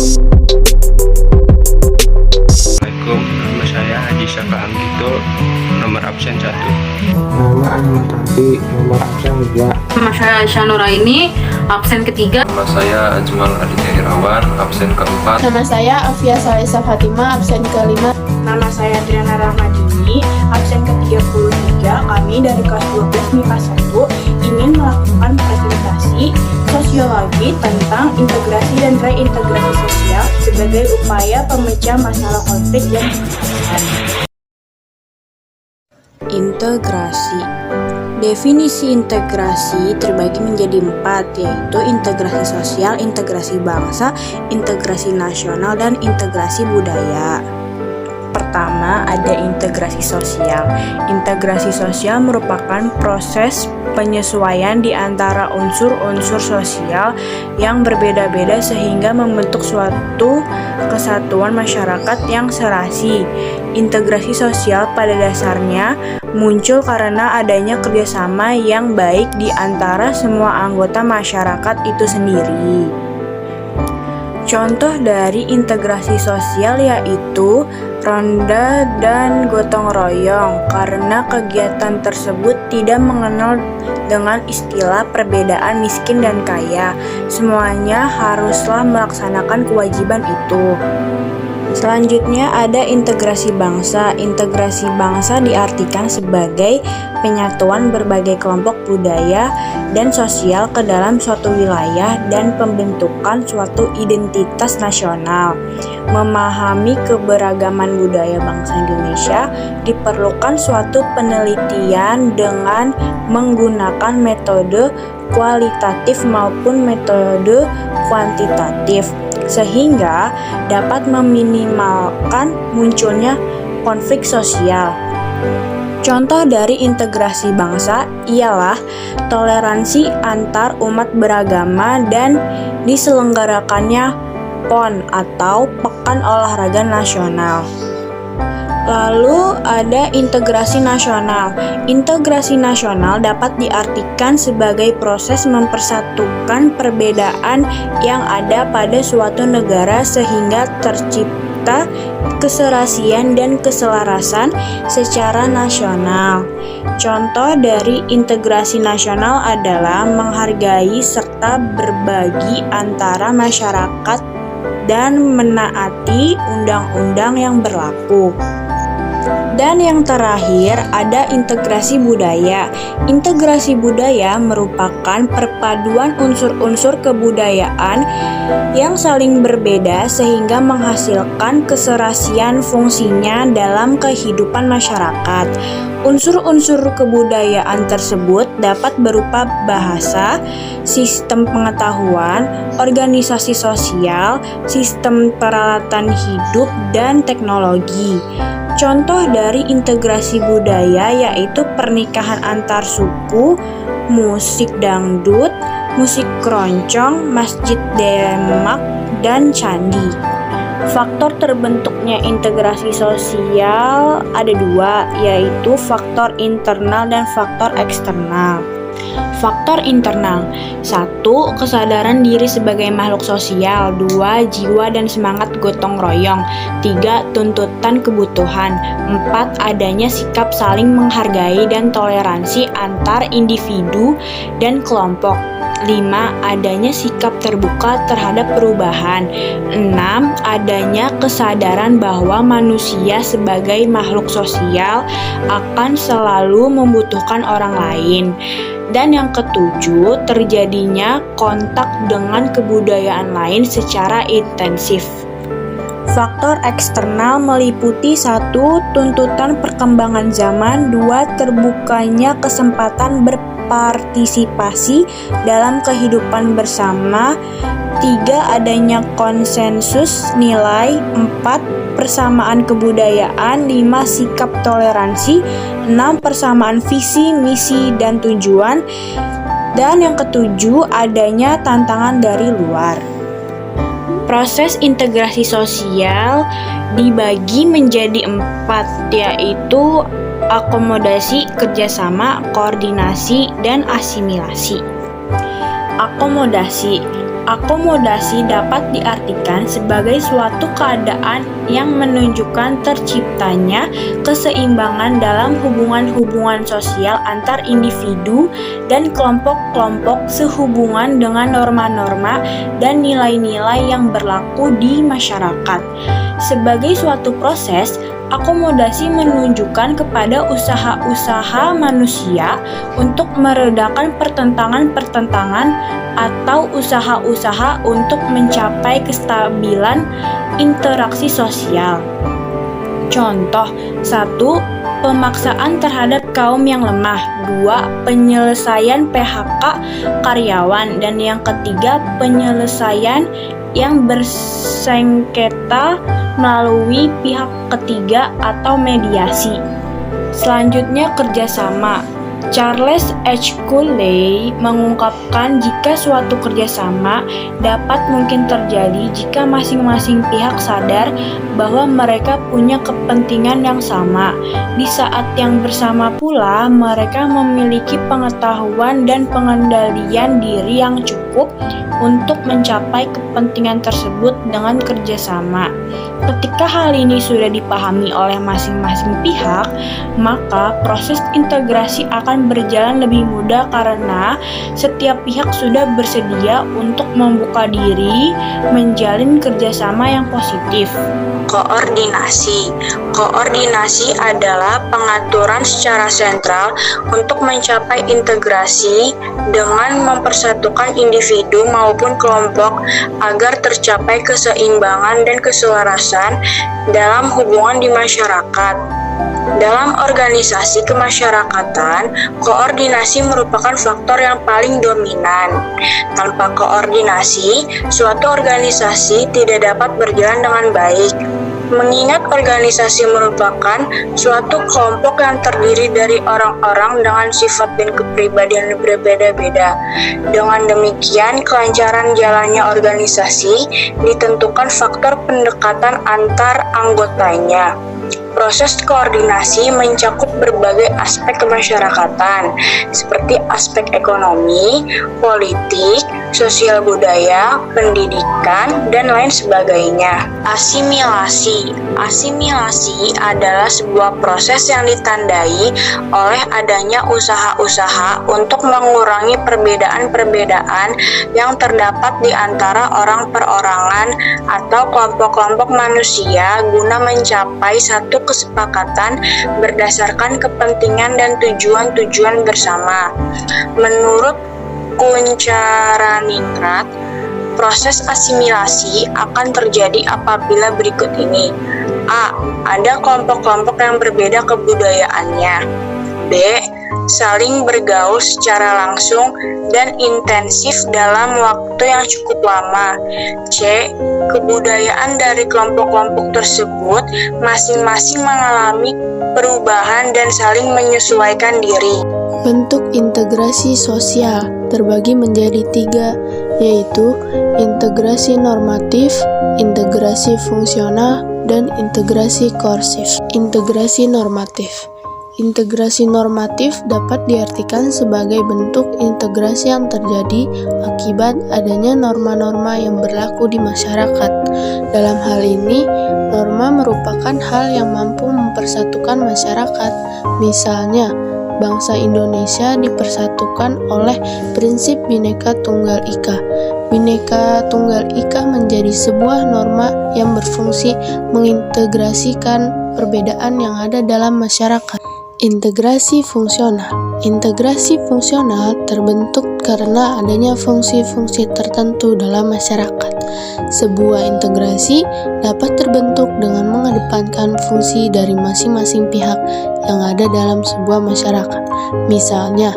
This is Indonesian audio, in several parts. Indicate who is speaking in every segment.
Speaker 1: Assalamualaikum, nama saya Haji Syafa Anggito, nomor absen 1.
Speaker 2: Nama Ahmad Rafi, nomor absen 2.
Speaker 3: Nama saya Aisyah Nuraini, absen ketiga.
Speaker 4: Nama saya Ajmal Aditya Irawan, absen keempat.
Speaker 5: Nama saya Afia Salisa Fatima, absen kelima.
Speaker 6: Nama saya Adriana Rahmadini, absen ke-33. Kami dari kelas 12 MIPA 1 ingin melakukan presentasi sosiologi tentang integrasi dan reintegrasi sosial sebagai upaya pemecah masalah konflik dan kekerasan.
Speaker 5: Integrasi. Definisi integrasi terbagi menjadi 4, yaitu integrasi sosial, integrasi bangsa, integrasi nasional, dan integrasi budaya. Pertama, ada integrasi sosial. Integrasi sosial merupakan proses penyesuaian di antara unsur-unsur sosial yang berbeda-beda sehingga membentuk suatu kesatuan masyarakat yang serasi. Integrasi sosial pada dasarnya muncul karena adanya kerjasama yang baik di antara semua anggota masyarakat itu sendiri. Contoh dari integrasi sosial yaitu ronda dan gotong royong, karena kegiatan tersebut tidak mengenal dengan istilah perbedaan miskin dan kaya. Semuanya haruslah melaksanakan kewajiban itu. Selanjutnya ada integrasi bangsa. Integrasi bangsa diartikan sebagai penyatuan berbagai kelompok budaya dan sosial ke dalam suatu wilayah dan pembentukan suatu identitas nasional. Memahami keberagaman budaya bangsa Indonesia diperlukan suatu penelitian dengan menggunakan metode kualitatif maupun metode kuantitatif, sehingga dapat meminimalkan munculnya konflik sosial. Contoh dari integrasi bangsa ialah toleransi antar umat beragama dan diselenggarakannya PON atau Pekan Olahraga Nasional. Lalu ada integrasi nasional. Integrasi nasional dapat diartikan sebagai proses mempersatukan perbedaan yang ada pada suatu negara sehingga tercipta keserasian dan keselarasan secara nasional. Contoh dari integrasi nasional adalah menghargai serta berbagi antara masyarakat dan menaati undang-undang yang berlaku. Dan yang terakhir ada integrasi budaya. Integrasi budaya merupakan perpaduan unsur-unsur kebudayaan yang saling berbeda sehingga menghasilkan keserasian fungsinya dalam kehidupan masyarakat. Unsur-unsur kebudayaan tersebut dapat berupa bahasa, sistem pengetahuan, organisasi sosial, sistem peralatan hidup, dan teknologi. Contoh dari integrasi budaya yaitu pernikahan antar suku, musik dangdut, musik keroncong, masjid demak, dan candi. Faktor terbentuknya integrasi sosial ada 2, yaitu faktor internal dan faktor eksternal. Faktor internal: 1. Kesadaran diri sebagai makhluk sosial. 2. Jiwa dan semangat gotong royong. 3. Tuntutan kebutuhan. 4. Adanya sikap saling menghargai dan toleransi antar individu dan kelompok. 5. Adanya sikap terbuka terhadap perubahan. 6. Adanya kesadaran bahwa manusia sebagai makhluk sosial akan selalu membutuhkan orang lain. Dan yang ke-7, terjadinya kontak dengan kebudayaan lain secara intensif. Faktor eksternal meliputi 1. Tuntutan perkembangan zaman. 2. Terbukanya kesempatan berpartisipasi dalam kehidupan bersama. 3. Adanya konsensus nilai. 4. Persamaan kebudayaan. 5. Sikap toleransi. 6. Persamaan visi, misi, dan tujuan. Dan yang ke-7, adanya tantangan dari luar. Proses integrasi sosial dibagi menjadi 4, yaitu akomodasi, kerjasama, koordinasi, dan asimilasi. Akomodasi Akomodasi dapat diartikan sebagai suatu keadaan yang menunjukkan terciptanya keseimbangan dalam hubungan-hubungan sosial antar individu dan kelompok-kelompok sehubungan dengan norma-norma dan nilai-nilai yang berlaku di masyarakat. Sebagai suatu proses, akomodasi menunjukkan kepada usaha-usaha manusia untuk meredakan pertentangan-pertentangan atau usaha-usaha untuk mencapai kestabilan interaksi sosial. Contoh 1. Pemaksaan terhadap kaum yang lemah. 2. Penyelesaian PHK karyawan. Dan yang ketiga, penyelesaian yang bersengketa melalui pihak ketiga atau mediasi. Selanjutnya, kerjasama. Charles H. Cooley mengungkapkan jika suatu kerjasama dapat mungkin terjadi jika masing-masing pihak sadar bahwa mereka punya kepentingan yang sama. Di saat yang bersama pula, mereka memiliki pengetahuan dan pengendalian diri yang cukup untuk mencapai kepentingan tersebut dengan kerjasama. Ketika hal ini sudah dipahami oleh masing-masing pihak, maka proses integrasi akan berjalan lebih mudah karena setiap pihak sudah bersedia untuk membuka diri menjalin kerjasama yang positif. Koordinasi. Koordinasi adalah pengaturan secara sentral untuk mencapai integrasi dengan mempersatukan individu maupun kelompok agar tercapai keseimbangan dan keselarasan dalam hubungan di masyarakat. Dalam organisasi kemasyarakatan, koordinasi merupakan faktor yang paling dominan. Tanpa koordinasi, suatu organisasi tidak dapat berjalan dengan baik. Mengingat organisasi merupakan suatu kelompok yang terdiri dari orang-orang dengan sifat dan kepribadian berbeda-beda. Dengan demikian, kelancaran jalannya organisasi ditentukan faktor pendekatan antar anggotanya. Proses koordinasi mencakup berbagai aspek kemasyarakatan, seperti aspek ekonomi, politik, sosial budaya, pendidikan, dan lain sebagainya. Asimilasi. Asimilasi adalah sebuah proses yang ditandai oleh adanya usaha-usaha untuk mengurangi perbedaan-perbedaan yang terdapat di antara orang perorangan atau kelompok-kelompok manusia guna mencapai satu kesepakatan berdasarkan kepentingan dan tujuan-tujuan bersama. Menurut Kuncharaningrat, proses asimilasi akan terjadi apabila berikut ini. A. Ada kelompok-kelompok yang berbeda kebudayaannya. B. Saling bergaul secara langsung dan intensif dalam waktu yang cukup lama. C. Kebudayaan dari kelompok-kelompok tersebut masing-masing mengalami perubahan dan saling menyesuaikan diri.
Speaker 7: Bentuk integrasi sosial terbagi menjadi 3, yaitu integrasi normatif, integrasi fungsional, dan integrasi koersif. Integrasi normatif. Integrasi normatif dapat diartikan sebagai bentuk integrasi yang terjadi akibat adanya norma-norma yang berlaku di masyarakat. Dalam hal ini, norma merupakan hal yang mampu mempersatukan masyarakat. Misalnya, bangsa Indonesia dipersatukan oleh prinsip Bhinneka Tunggal Ika. Bhinneka Tunggal Ika menjadi sebuah norma yang berfungsi mengintegrasikan perbedaan yang ada dalam masyarakat. Integrasi fungsional. Integrasi fungsional terbentuk karena adanya fungsi-fungsi tertentu dalam masyarakat. Sebuah integrasi dapat terbentuk dengan mengedepankan fungsi dari masing-masing pihak yang ada dalam sebuah masyarakat. Misalnya,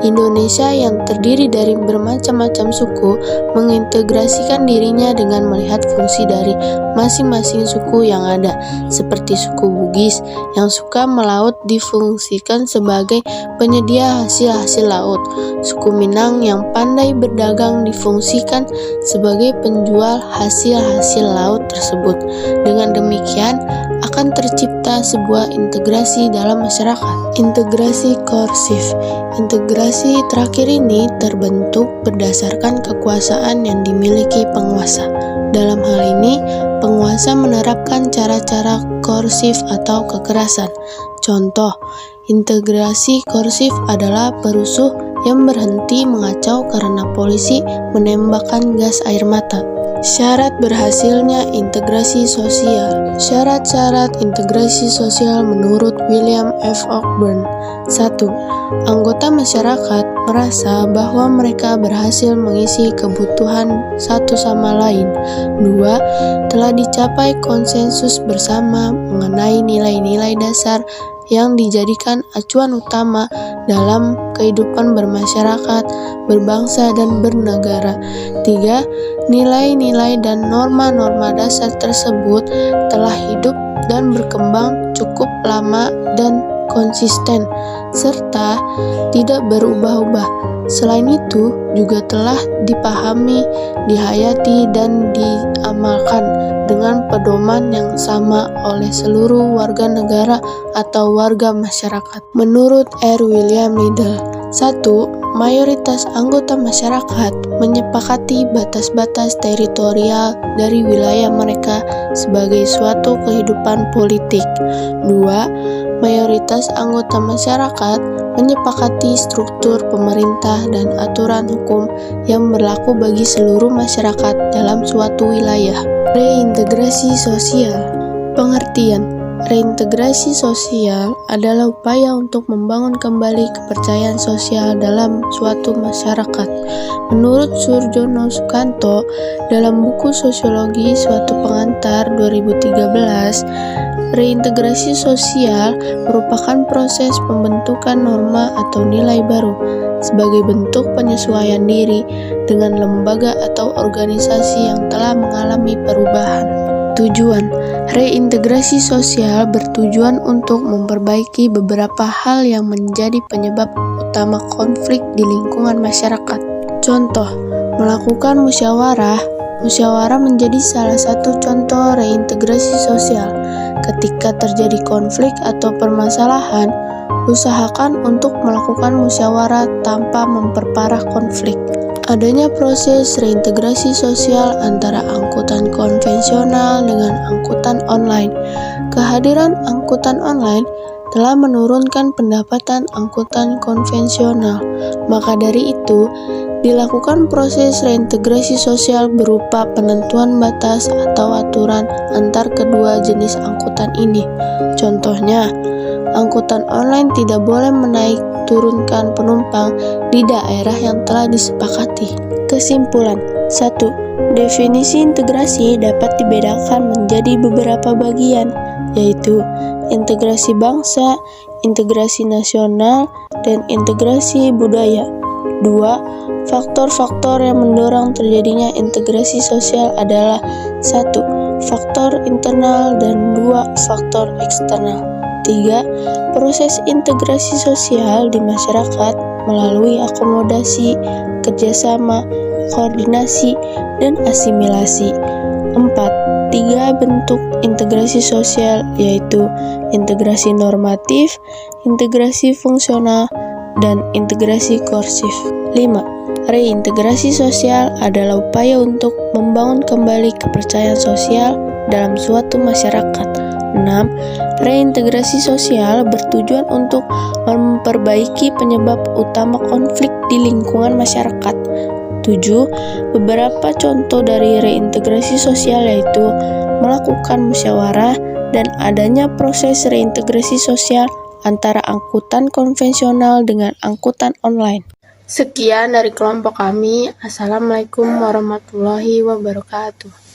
Speaker 7: Indonesia yang terdiri dari bermacam-macam suku mengintegrasikan dirinya dengan melihat fungsi dari masing-masing suku yang ada, seperti suku Bugis yang suka melaut difungsikan sebagai penyedia hasil-hasil laut. Suku Minang yang pandai berdagang difungsikan sebagai penjual hasil-hasil laut tersebut. Dengan demikian, akan akan tercipta sebuah integrasi dalam masyarakat. Integrasi korsif. Integrasi terakhir ini terbentuk berdasarkan kekuasaan yang dimiliki penguasa. Dalam hal ini, penguasa menerapkan cara-cara korsif atau kekerasan. Contoh, integrasi korsif adalah perusuh yang berhenti mengacau karena polisi menembakkan gas air mata. Syarat berhasilnya integrasi sosial. Syarat-syarat integrasi sosial menurut William F. Cockburn. 1. Anggota masyarakat merasa bahwa mereka berhasil mengisi kebutuhan satu sama lain. 2. Telah dicapai konsensus bersama mengenai nilai-nilai dasar yang dijadikan acuan utama dalam kehidupan bermasyarakat, berbangsa, dan bernegara. 3. Nilai-nilai dan norma-norma dasar tersebut telah hidup dan berkembang cukup lama dan konsisten, serta tidak berubah-ubah. Selain itu, juga telah dipahami, dihayati, dan diamalkan dengan pedoman yang sama oleh seluruh warga negara atau warga masyarakat. Menurut R. William Liddell, 1. Mayoritas anggota masyarakat menyepakati batas-batas teritorial dari wilayah mereka sebagai suatu kehidupan politik. 2. Mayoritas anggota masyarakat menyepakati struktur pemerintah dan aturan hukum yang berlaku bagi seluruh masyarakat dalam suatu wilayah. Reintegrasi sosial. Pengertian. Reintegrasi sosial adalah upaya untuk membangun kembali kepercayaan sosial dalam suatu masyarakat. Menurut Surjono Sukanto, dalam buku Sosiologi Suatu Pengantar 2013, reintegrasi sosial merupakan proses pembentukan norma atau nilai baru sebagai bentuk penyesuaian diri dengan lembaga atau organisasi yang telah mengalami perubahan. Tujuan. Reintegrasi sosial bertujuan untuk memperbaiki beberapa hal yang menjadi penyebab utama konflik di lingkungan masyarakat. Contoh, melakukan musyawarah. Musyawarah menjadi salah satu contoh reintegrasi sosial. Ketika terjadi konflik atau permasalahan, usahakan untuk melakukan musyawarah tanpa memperparah konflik. Adanya proses reintegrasi sosial antara angkutan konvensional dengan angkutan online. Kehadiran angkutan online telah menurunkan pendapatan angkutan konvensional. Maka dari itu, dilakukan proses reintegrasi sosial berupa penentuan batas atau aturan antar kedua jenis angkutan ini. Contohnya, angkutan online tidak boleh turunkan penumpang di daerah yang telah disepakati. Kesimpulan. 1. Definisi integrasi dapat dibedakan menjadi beberapa bagian, yaitu integrasi bangsa, integrasi nasional, dan integrasi budaya. 2. Faktor-faktor yang mendorong terjadinya integrasi sosial adalah 1. Faktor internal dan 2. Faktor eksternal. 3. Proses integrasi sosial di masyarakat melalui akomodasi, kerjasama, koordinasi, dan asimilasi. 4. 3 bentuk integrasi sosial, yaitu integrasi normatif, integrasi fungsional, dan integrasi korsif. 5. Reintegrasi sosial adalah upaya untuk membangun kembali kepercayaan sosial dalam suatu masyarakat. 6. Reintegrasi sosial bertujuan untuk memperbaiki penyebab utama konflik di lingkungan masyarakat. 7. Beberapa contoh dari reintegrasi sosial yaitu melakukan musyawarah dan adanya proses reintegrasi sosial antara angkutan konvensional dengan angkutan online. Sekian dari kelompok kami. Assalamualaikum warahmatullahi wabarakatuh.